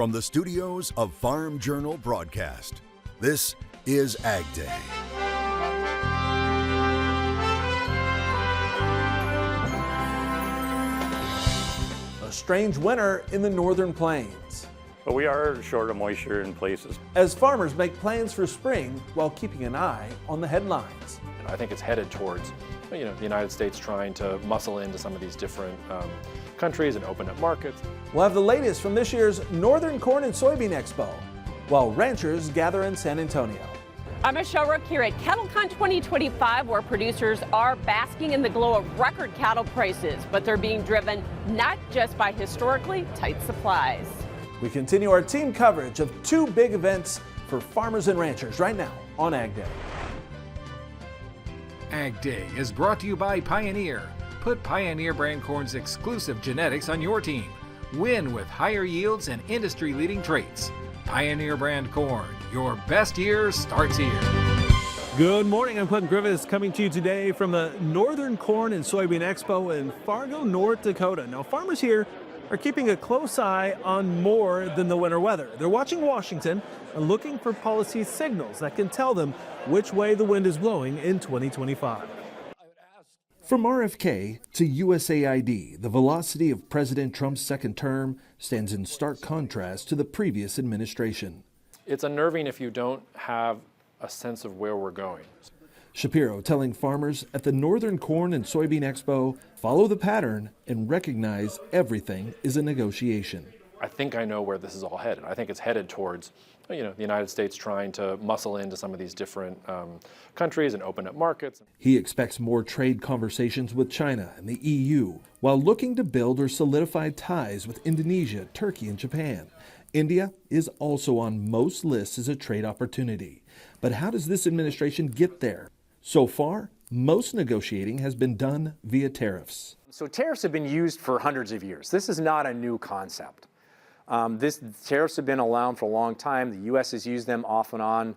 From the studios of Farm Journal Broadcast, this is AgDay. A strange winter in the northern plains, But we are short of moisture in places. as farmers make plans for spring while keeping an eye on the headlines. I think it's headed towards, the United States trying to muscle into some of these different countries and open up markets. We'll have the latest from this year's Northern Corn and Soybean Expo, while ranchers gather in San Antonio. I'm Michelle Rook here at CattleCon 2025, where producers are basking in the glow of record cattle prices, but they're being driven not just by historically tight supplies. We continue our team coverage of two big events for farmers and ranchers right now on AgDay. AgDay is brought to you by Pioneer. Put Pioneer brand corn's exclusive genetics on your team. Win with higher yields and industry-leading traits. Pioneer brand corn, your best year starts here. Good morning, I'm Quentin Griffiths coming to you today from the Northern Corn and Soybean Expo in Fargo, North Dakota. Now, farmers here are keeping a close eye on more than the winter weather. They're watching Washington and looking for policy signals that can tell them which way the wind is blowing in 2025. From RFK to USAID, the velocity of President Trump's second term stands in stark contrast to the previous administration. It's unnerving if you don't have a sense of where we're going. Shapiro telling farmers at the Northern Corn and Soybean Expo, follow the pattern and recognize everything is a negotiation. I think I know where this is all headed. I think it's headed towards, the United States trying to muscle into some of these different countries and open up markets. He expects more trade conversations with China and the EU, while looking to build or solidify ties with Indonesia, Turkey, and Japan. India is also on most lists as a trade opportunity. But how does this administration get there? So far, most negotiating has been done via tariffs. So tariffs have been used for hundreds of years. This is not a new concept. Tariffs have been around for a long time. The U.S. has used them off and on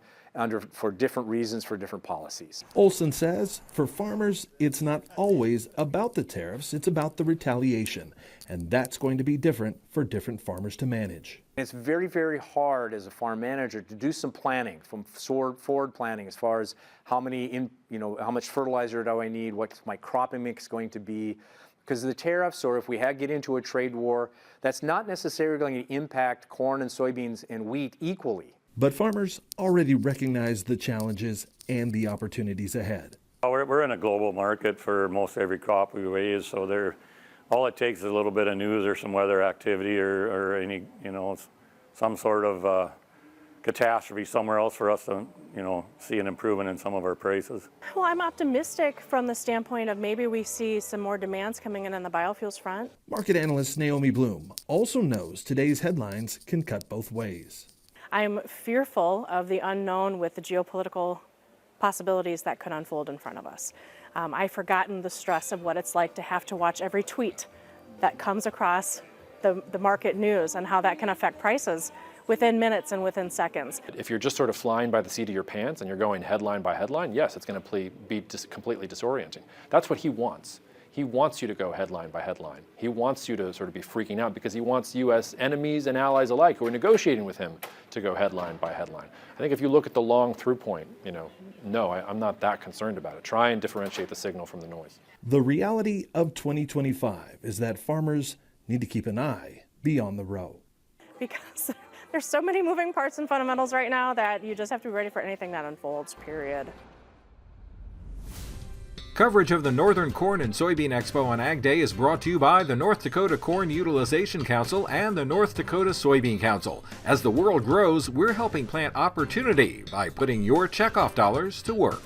for different reasons, for different policies. Olson says for farmers, it's not always about the tariffs, it's about the retaliation. And that's going to be different for different farmers to manage. It's very, very hard as a farm manager to do some planning, from forward planning, as far as how much fertilizer do I need, what's my cropping mix going to be. Because of the tariffs, or if we get into a trade war, that's not necessarily going to impact corn and soybeans and wheat equally. But farmers already recognize the challenges and the opportunities ahead. We're in a global market for most every crop we raise, so all it takes is a little bit of news or some weather activity or any, some sort of catastrophe somewhere else for us to, see an improvement in some of our prices. Well, I'm optimistic from the standpoint of maybe we see some more demands coming in on the biofuels front. Market analyst Naomi Bloom also knows today's headlines can cut both ways. I'm fearful of the unknown with the geopolitical possibilities that could unfold in front of us. I've forgotten the stress of what it's like to have to watch every tweet that comes across the market news and how that can affect prices within minutes and within seconds. If you're just sort of flying by the seat of your pants and you're going headline by headline, yes, it's going to be completely disorienting. That's what he wants. He wants you to go headline by headline. He wants you to sort of be freaking out because he wants U.S. enemies and allies alike who are negotiating with him to go headline by headline. I think if you look at the long through point, no, I'm not that concerned about it. Try and differentiate the signal from the noise. The reality of 2025 is that farmers need to keep an eye beyond the row. Because there's so many moving parts and fundamentals right now that you just have to be ready for anything that unfolds, period. Coverage of the Northern Corn and Soybean Expo on AgDay is brought to you by the North Dakota Corn Utilization Council and the North Dakota Soybean Council. As the world grows, we're helping plant opportunity by putting your checkoff dollars to work.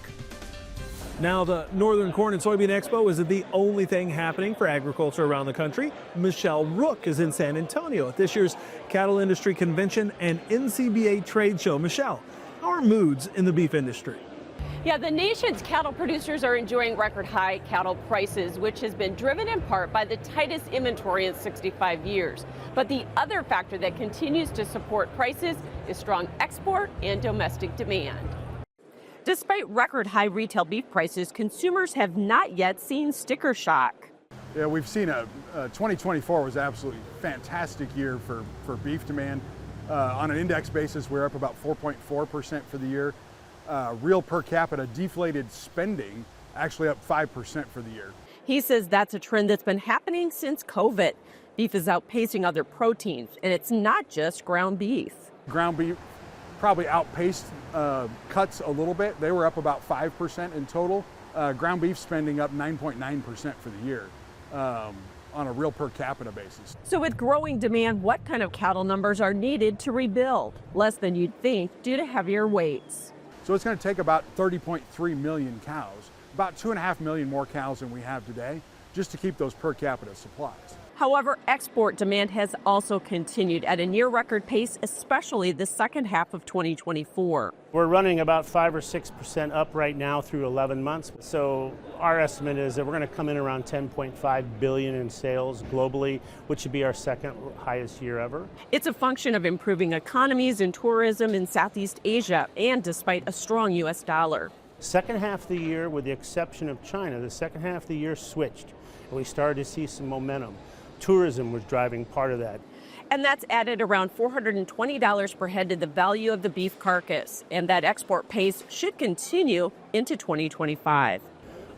Now, the Northern Corn and Soybean Expo isn't the only thing happening for agriculture around the country. Michelle Rook is in San Antonio at this year's Cattle Industry Convention and NCBA Trade Show. Michelle, how are moods in the beef industry? Yeah, the nation's cattle producers are enjoying record high cattle prices, which has been driven in part by the tightest inventory in 65 years. But the other factor that continues to support prices is strong export and domestic demand. Despite record high retail beef prices, consumers have not yet seen sticker shock. Yeah, we've seen 2024 was absolutely fantastic year for beef demand. On an index basis, we're up about 4.4% for the year. Real per capita deflated spending actually up 5% for the year. He says that's a trend that's been happening since COVID. Beef is outpacing other proteins, and it's not just ground beef. Ground beef probably outpaced cuts a little bit. They were up about 5% in total. Ground beef spending up 9.9% for the year on a real per capita basis. So with growing demand, what kind of cattle numbers are needed to rebuild? Less than you'd think due to heavier weights. So it's going to take about 30.3 million cows, about 2.5 million more cows than we have today, just to keep those per capita supplies. However, export demand has also continued at a near record pace, especially the second half of 2024. We're running about 5 or 6% up right now through 11 months. So our estimate is that we're going to come in around 10.5 billion in sales globally, which would be our second highest year ever. It's a function of improving economies and tourism in Southeast Asia, and despite a strong U.S. dollar. Second half of the year, with the exception of China, the second half of the year switched, and we started to see some momentum. Tourism was driving part of that. And that's added around $420 per head to the value of the beef carcass. And that export pace should continue into 2025.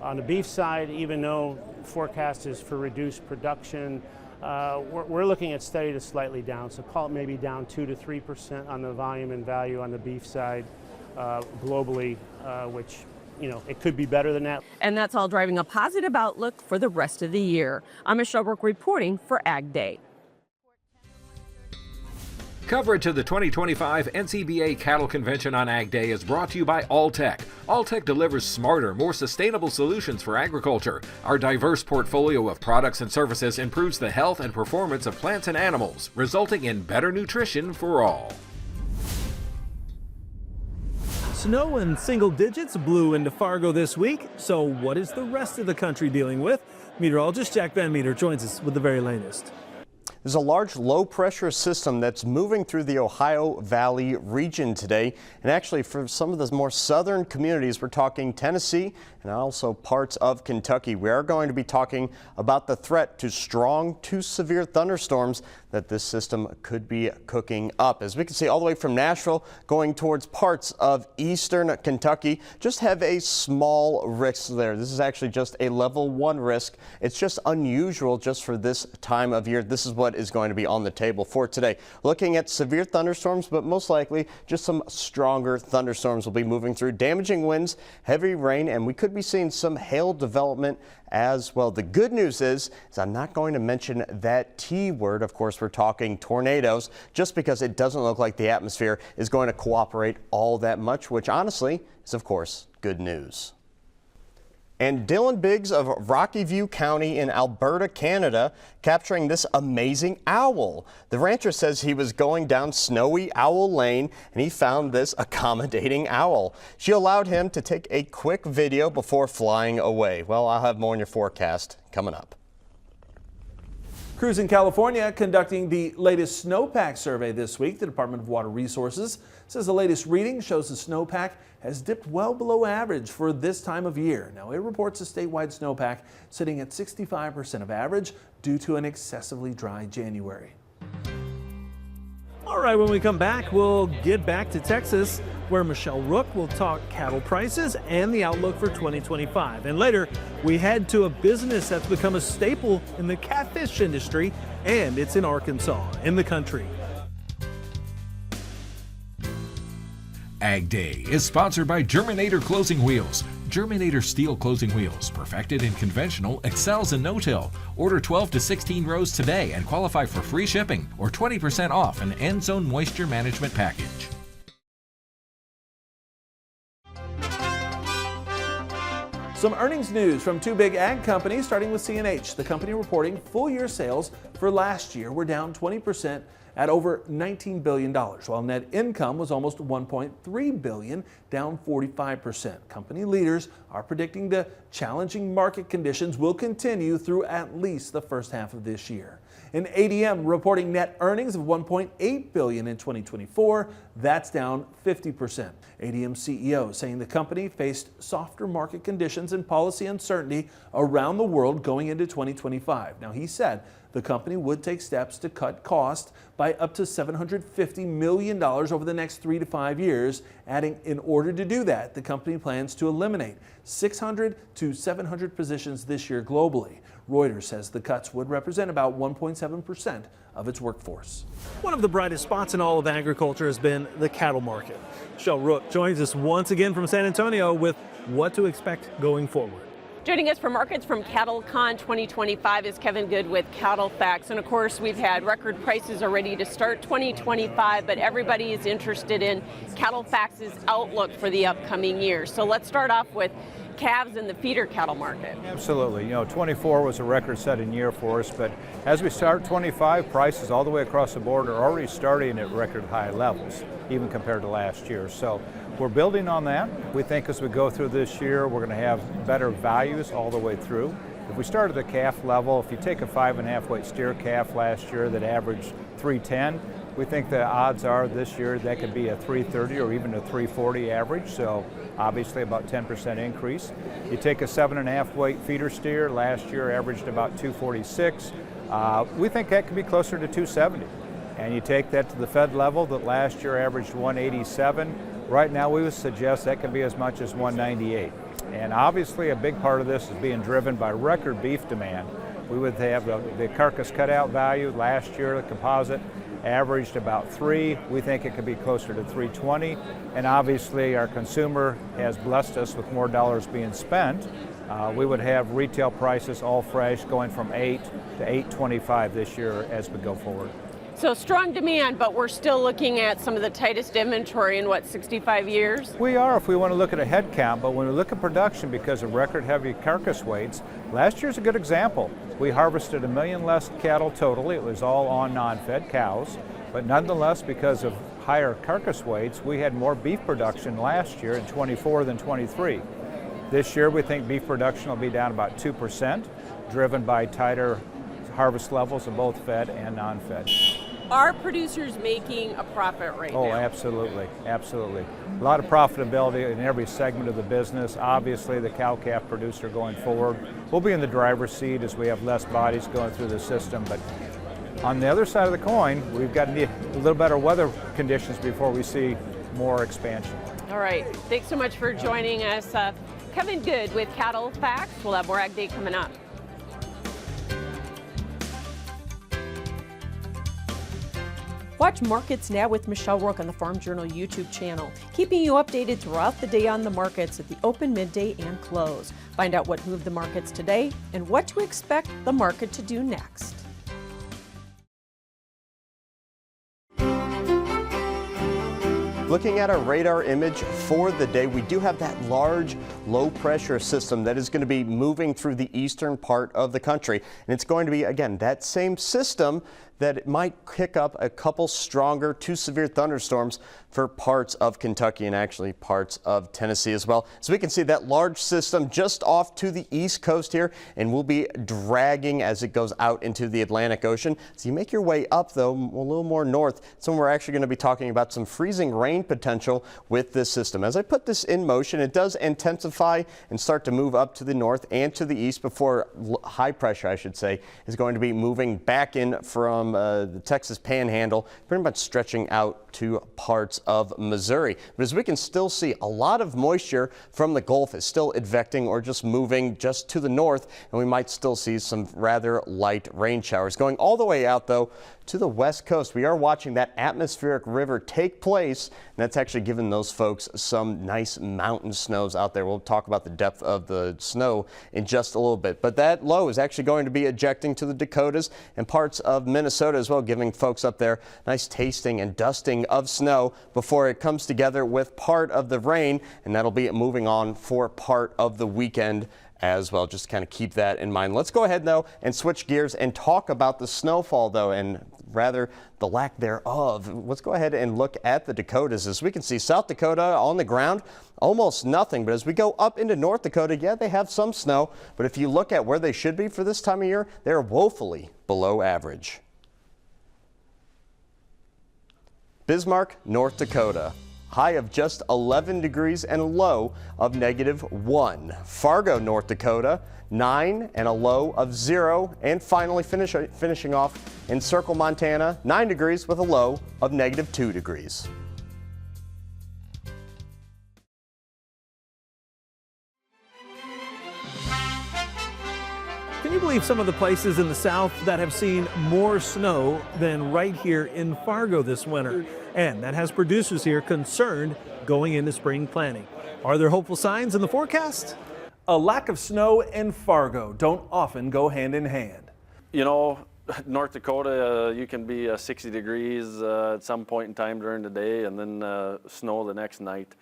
On the beef side, even though forecast is for reduced production, we're looking at steady to slightly down. So call it maybe down 2 to 3% on the volume and value on the beef side globally, which, you know, it could be better than that. And that's all driving a positive outlook for the rest of the year. I'm Michelle Brook reporting for AgDay. Coverage of the 2025 NCBA Cattle Convention on AgDay is brought to you by Alltech. Alltech delivers smarter, more sustainable solutions for agriculture. Our diverse portfolio of products and services improves the health and performance of plants and animals, resulting in better nutrition for all. Snow in single digits blew into Fargo this week, so what is the rest of the country dealing with? Meteorologist Jack Van Meter joins us with the very latest. There's a large low-pressure system that's moving through the Ohio Valley region today. And actually, for some of the more southern communities, we're talking Tennessee and also parts of Kentucky. We are going to be talking about the threat to strong to severe thunderstorms that this system could be cooking up. As we can see all the way from Nashville going towards parts of eastern Kentucky, just have a small risk there. This is actually just a level 1 risk. It's just unusual just for this time of year. This is what is going to be on the table for today. Looking at severe thunderstorms, but most likely just some stronger thunderstorms will be moving through, damaging winds, heavy rain, and we could be seeing some hail development as well. The good news is I'm not going to mention that T word. Of course, we're talking tornadoes, just because it doesn't look like the atmosphere is going to cooperate all that much, which honestly is, of course, good news. And Dylan Biggs of Rocky View County in Alberta, Canada, capturing this amazing owl. The rancher says he was going down Snowy Owl Lane and he found this accommodating owl. She allowed him to take a quick video before flying away. Well, I'll have more in your forecast coming up. Crews in California conducting the latest snowpack survey this week. The Department of Water Resources says the latest reading shows the snowpack has dipped well below average for this time of year. Now, it reports a statewide snowpack sitting at 65% of average due to an excessively dry January. All right, when we come back, we'll get back to Texas, where Michelle Rook will talk cattle prices and the outlook for 2025. And later, we head to a business that's become a staple in the catfish industry, and it's in Arkansas, in the country. AgDay is sponsored by Germinator Closing Wheels. Germinator steel closing wheels, perfected in conventional, excels in no-till. Order 12 to 16 rows today and qualify for free shipping or 20% off an end zone moisture management package. Some earnings news from two big ag companies, starting with CNH. The company reporting full-year sales for last year were down 20% at over $19 billion, while net income was almost $1.3 billion, down 45%. Company leaders are predicting the challenging market conditions will continue through at least the first half of this year. And ADM reporting net earnings of $1.8 billion in 2024. That's down 50%. ADM CEO saying the company faced softer market conditions and policy uncertainty around the world going into 2025. Now, he said the company would take steps to cut costs by up to $750 million over the next 3 to 5 years, adding in order to do that, the company plans to eliminate 600 to 700 positions this year globally. Reuters says the cuts would represent about 1.7% of its workforce. One of the brightest spots in all of agriculture has been the cattle market. Michelle Rook joins us once again from San Antonio with what to expect going forward. Joining us for markets from CattleCon 2025 is Kevin Good with CattleFax. And of course, we've had record prices already to start 2025, but everybody is interested in CattleFax's outlook for the upcoming year. So let's start off with calves in the feeder cattle market. Absolutely. You know, 24 was a record-setting year for us, but as we start 25, prices all the way across the board are already starting at record high levels, even compared to last year. So we're building on that. We think as we go through this year, we're going to have better values all the way through. If we start at the calf level, if you take a 5.5 weight steer calf last year that averaged 310, we think the odds are this year that could be a 330 or even a 340 average, so obviously about 10% increase. You take a 7.5 weight feeder steer, last year averaged about 246. We think that could be closer to 270. And you take that to the fed level that last year averaged 187. Right now we would suggest that could be as much as 198. And obviously a big part of this is being driven by record beef demand. We would have the carcass cutout value last year, the composite, averaged about 3. We think it could be closer to 320. And obviously our consumer has blessed us with more dollars being spent. We would have retail prices all fresh going from 8 to 825 this year as we go forward. So strong demand, but we're still looking at some of the tightest inventory in 65 years? We are if we want to look at a head count, but when we look at production because of record heavy carcass weights, last year's a good example. We harvested 1 million less cattle totally. It was all on non-fed cows, but nonetheless, because of higher carcass weights, we had more beef production last year in 24 than 23. This year we think beef production will be down about 2%, driven by tighter harvest levels of both fed and non-fed. Are producers making a profit right now? Oh, absolutely, absolutely. A lot of profitability in every segment of the business. Obviously, the cow-calf producer going forward will be in the driver's seat as we have less bodies going through the system. But on the other side of the coin, we've got to need a little better weather conditions before we see more expansion. All right. Thanks so much for joining us. Kevin Good with CattleFax. We'll have more AgDay coming up. Watch Markets Now with Michelle Rook on the Farm Journal YouTube channel, keeping you updated throughout the day on the markets at the open, midday, and close. Find out what moved the markets today and what to expect the market to do next. Looking at our radar image for the day, we do have that large low pressure system that is going to be moving through the eastern part of the country. And it's going to be, again, that same system that it might kick up a couple stronger to severe thunderstorms for parts of Kentucky and actually parts of Tennessee as well. So we can see that large system just off to the east coast here, and will be dragging as it goes out into the Atlantic Ocean. So you make your way up, though, a little more north. So we're actually going to be talking about some freezing rain potential with this system. As I put this in motion, it does intensify and start to move up to the north and to the east before high pressure, I should say, is going to be moving back in from the Texas Panhandle, pretty much stretching out to parts of Missouri. But as we can still see, a lot of moisture from the Gulf is still advecting or just moving just to the north, and we might still see some rather light rain showers. Going all the way out, though, to the west coast, we are watching that atmospheric river take place, and that's actually given those folks some nice mountain snows out there. We'll talk about the depth of the snow in just a little bit, but that low is actually going to be ejecting to the Dakotas and parts of Minnesota as well, giving folks up there nice tasting and dusting of snow before it comes together with part of the rain, and that'll be moving on for part of the weekend as well. Just kind of keep that in mind. Let's go ahead, though, and switch gears and talk about the snowfall, though. And rather the lack thereof. Let's go ahead and look at the Dakotas. As we can see, South Dakota on the ground, almost nothing. But as we go up into North Dakota, yeah, they have some snow. But if you look at where they should be for this time of year, they're woefully below average. Bismarck, North Dakota. High of just 11 degrees and a low of -1. Fargo, North Dakota, 9 and a low of 0. And finally finishing off in Circle, Montana, 9 degrees with a low of -2 degrees. Can you believe some of the places in the South that have seen more snow than right here in Fargo this winter? And that has producers here concerned going into spring planting. Are there hopeful signs in the forecast? A lack of snow and Fargo don't often go hand in hand. You know, North Dakota, you can be 60 degrees at some point in time during the day and then snow the next night.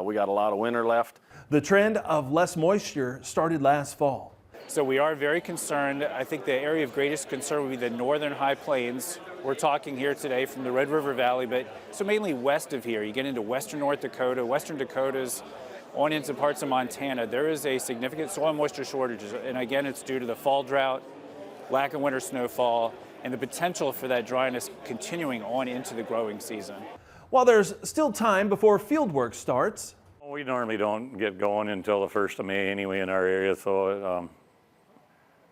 We got a lot of winter left. The trend of less moisture started last fall. So we are very concerned. I think the area of greatest concern would be the northern high plains. We're talking here today from the Red River Valley, but so mainly west of here. You get into western North Dakota, western Dakotas, on into parts of Montana. There is a significant soil moisture shortage, and again, it's due to the fall drought, lack of winter snowfall, and the potential for that dryness continuing on into the growing season. While there's still time before field work starts. We normally don't get going until the 1st of May anyway in our area, so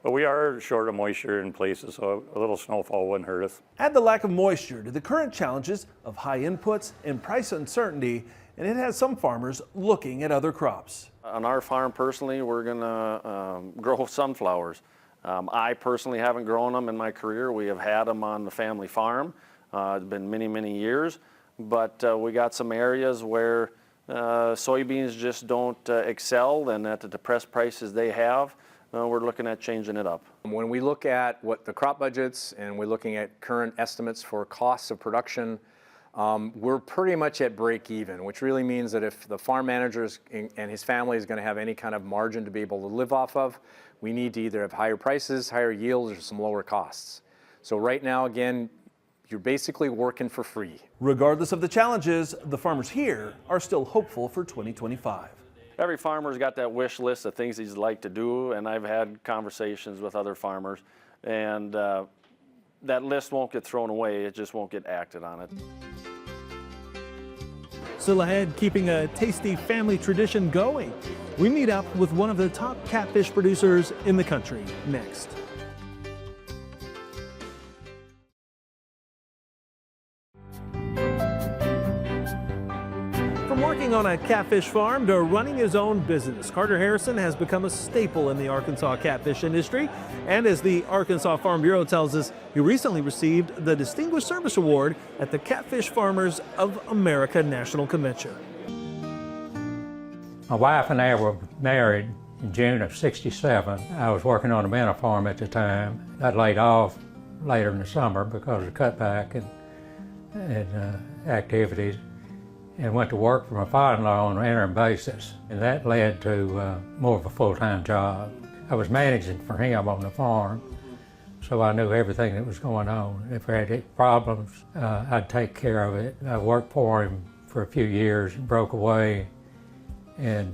but we are short of moisture in places, so a little snowfall wouldn't hurt us. Add the lack of moisture to the current challenges of high inputs and price uncertainty, and it has some farmers looking at other crops. On our farm personally, we're gonna grow sunflowers. I personally haven't grown them in my career. We have had them on the family farm. It's been many, many years, but we got some areas where soybeans just don't excel, and at the depressed prices they have, we're looking at changing it up. When we look at what the crop budgets and we're looking at current estimates for costs of production, we're pretty much at break even, which really means that if the farm manager and his family is going to have any kind of margin to be able to live off of, we need to either have higher prices, higher yields, or some lower costs. So right now, again, you're basically working for free. Regardless of the challenges, the farmers here are still hopeful for 2025. Every farmer's got that wish list of things he'd like to do, and I've had conversations with other farmers, and that list won't get thrown away, it just won't get acted on it. Still ahead, keeping a tasty family tradition going. We meet up with one of the top catfish producers in the country next. From working on a catfish farm to running his own business, Carter Harrison has become a staple in the Arkansas catfish industry. And as the Arkansas Farm Bureau tells us, he recently received the Distinguished Service Award at the Catfish Farmers of America National Convention. My wife and I were married in June of '67. I was working on a manna farm at the time. I laid off later in the summer because of cutback and activities, and went to work for my father-in-law on an interim basis. And that led to more of a full-time job. I was managing for him on the farm, so I knew everything that was going on. If there had any problems, I'd take care of it. I worked for him for a few years and broke away and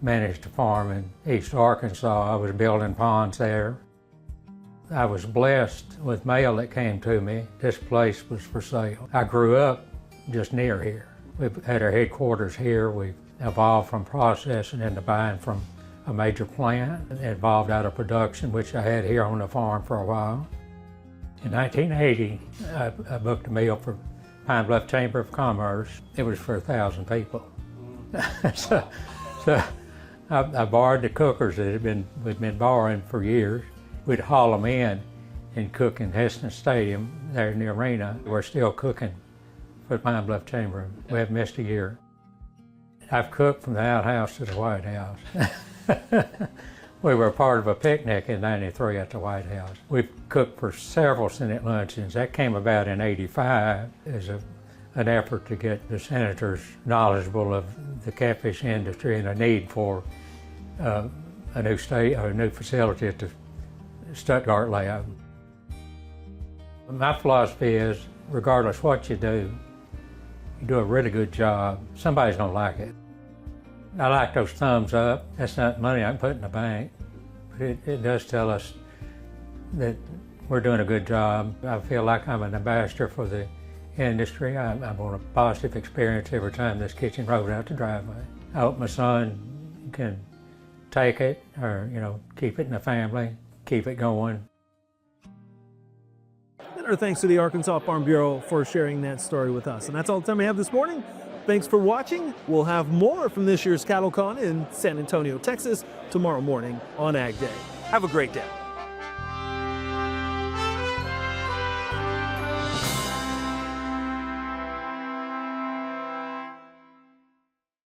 managed a farm in East Arkansas. I was building ponds there. I was blessed with mail that came to me. This place was for sale. I grew up just near here. We've had our headquarters here. We've evolved from processing into buying from a major plant, evolved out of production, which I had here on the farm for a while. In 1980, I booked a meal for Pine Bluff Chamber of Commerce. It was for 1,000 people. so I borrowed the cookers that we'd been borrowing for years. We'd haul them in and cook in Heston Stadium there in the arena. We're still cooking for the Pine Bluff Chamber. We haven't missed a year. I've cooked from the outhouse to the White House. We were part of a picnic in '93 at the White House. We've cooked for several Senate luncheons. That came about in '85 as an effort to get the senators knowledgeable of the catfish industry and a need for a new facility at the Stuttgart lab. My philosophy is, regardless what you do a really good job, somebody's gonna like it. I like those thumbs up. That's not money I can put in the bank, but it does tell us that we're doing a good job. I feel like I'm an ambassador for the industry. I want a positive experience every time this kitchen rolls out the driveway. I hope my son can take it, or keep it in the family, keep it going. And our thanks to the Arkansas Farm Bureau for sharing that story with us. And that's all the time we have this morning. Thanks for watching. We'll have more from this year's CattleCon in San Antonio, Texas tomorrow morning on Ag Day. Have a great day.